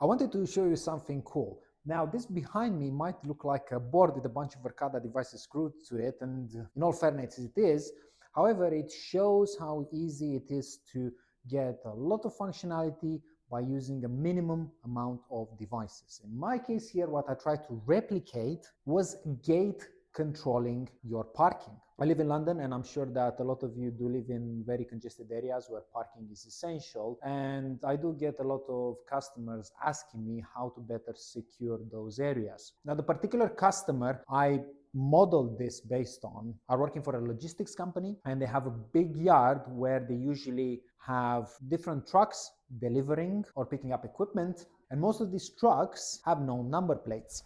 I wanted to show you something cool. Now, this behind me might look like a board with a bunch of Verkada devices screwed to it, and in all fairness, it is. However, it shows how easy it is to get a lot of functionality by using a minimum amount of devices. In my case here, what I tried to replicate was gate controlling your parking. I live in London, and I'm sure that a lot of you do live in very congested areas where parking is essential, and I do get a lot of customers asking me how to better secure those areas. Now, the particular customer I modeled this based on are working for a logistics company, and they have a big yard where they usually have different trucks delivering or picking up equipment, and most of these trucks have no number plates.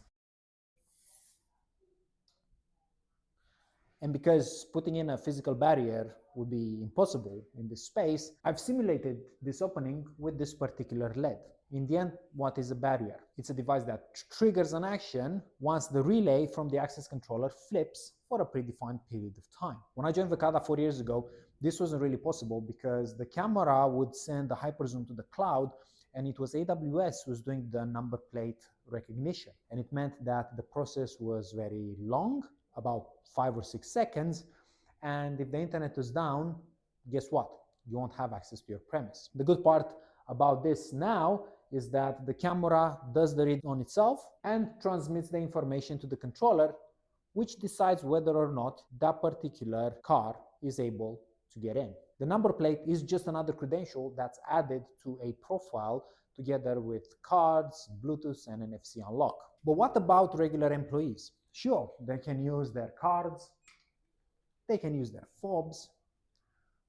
And because putting in a physical barrier would be impossible in this space, I've simulated this opening with this particular LED. In the end, what is a barrier? It's a device that triggers an action once the relay from the access controller flips for a predefined period of time. When I joined Verkada 4 years ago, this wasn't really possible because the camera would send a hyperzoom to the cloud, and it was AWS who was doing the number plate recognition. And it meant that the process was very long, about 5 or 6 seconds, and if the internet is down, guess what? You won't have access to your premise. The good part about this now is that the camera does the read on itself and transmits the information to the controller, which decides whether or not that particular car is able to get in. The number plate is just another credential that's added to a profile together with cards, Bluetooth, and NFC unlock. But what about regular employees? Sure, they can use their cards, they can use their fobs,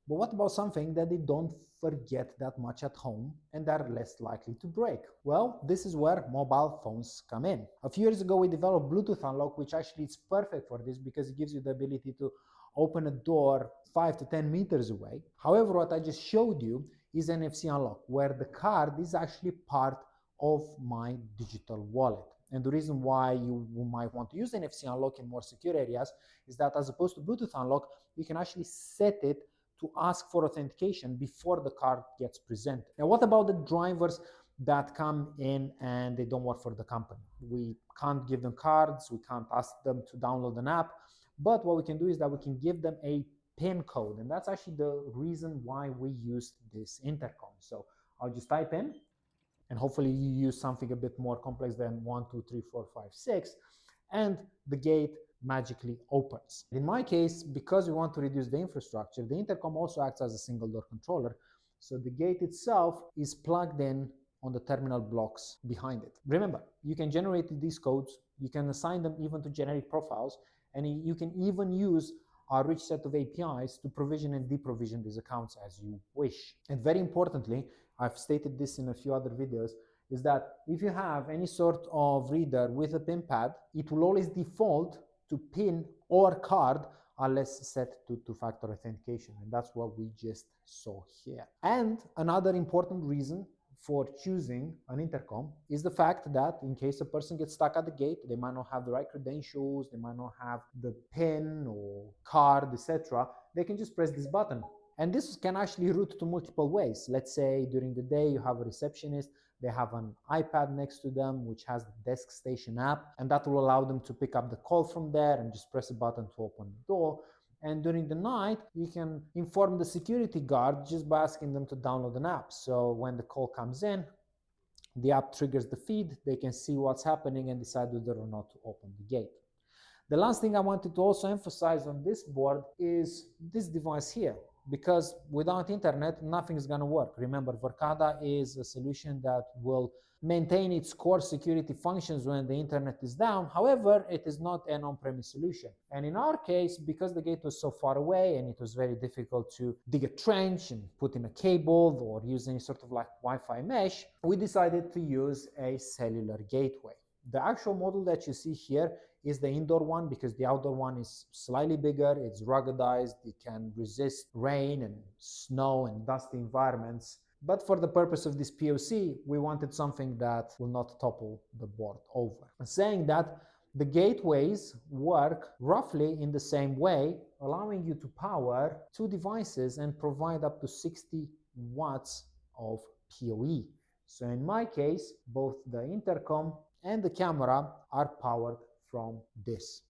but what about something that they don't forget that much at home and are less likely to break? Well, this is where mobile phones come in. A few years ago, we developed Bluetooth unlock, which actually is perfect for this because it gives you the ability to open a door 5 to 10 meters away. However, what I just showed you is NFC unlock, where the card is actually part of my digital wallet. And the reason why you might want to use NFC unlock in more secure areas is that as opposed to Bluetooth unlock, you can actually set it to ask for authentication before the card gets presented. Now, what about the drivers that come in and they don't work for the company? We can't give them cards, we can't ask them to download an app, but what we can do is that we can give them a PIN code, and that's actually the reason why we used this intercom. So I'll just type in, and hopefully you use something a bit more complex than 1, 2, 3, 4, 5, 6, and the gate magically opens. In my case, because we want to reduce the infrastructure, the intercom also acts as a single door controller. So the gate itself is plugged in on the terminal blocks behind it. Remember, you can generate these codes, you can assign them even to generic profiles, and you can even use our rich set of APIs to provision and deprovision these accounts as you wish. And very importantly, I've stated this in a few other videos, is that if you have any sort of reader with a PIN pad, it will always default to PIN or card unless set to two-factor authentication. And that's what we just saw here. And another important reason for choosing an intercom is the fact that in case a person gets stuck at the gate, they might not have the right credentials, they might not have the PIN or card, etc. They can just press this button. And this can actually route to multiple ways. Let's say during the day you have a receptionist, they have an iPad next to them which has the desk station app, and that will allow them to pick up the call from there and just press a button to open the door. And during the night, you can inform the security guard just by asking them to download an app. So when the call comes in, the app triggers the feed, they can see what's happening and decide whether or not to open the gate. The last thing I wanted to also emphasize on this board is this device here, because without internet, nothing is going to work. Remember, Verkada is a solution that will maintain its core security functions when the internet is down. However, it is not an on-premise solution. And in our case, because the gate was so far away and it was very difficult to dig a trench and put in a cable or use any sort of like Wi-Fi mesh, we decided to use a cellular gateway. The actual model that you see here is the indoor one because the outdoor one is slightly bigger, it's ruggedized, it can resist rain and snow and dusty environments. But for the purpose of this POC, we wanted something that will not topple the board over. And saying that, the gateways work roughly in the same way, allowing you to power 2 devices and provide up to 60 watts of PoE. So in my case, both the intercom and the camera are powered from this.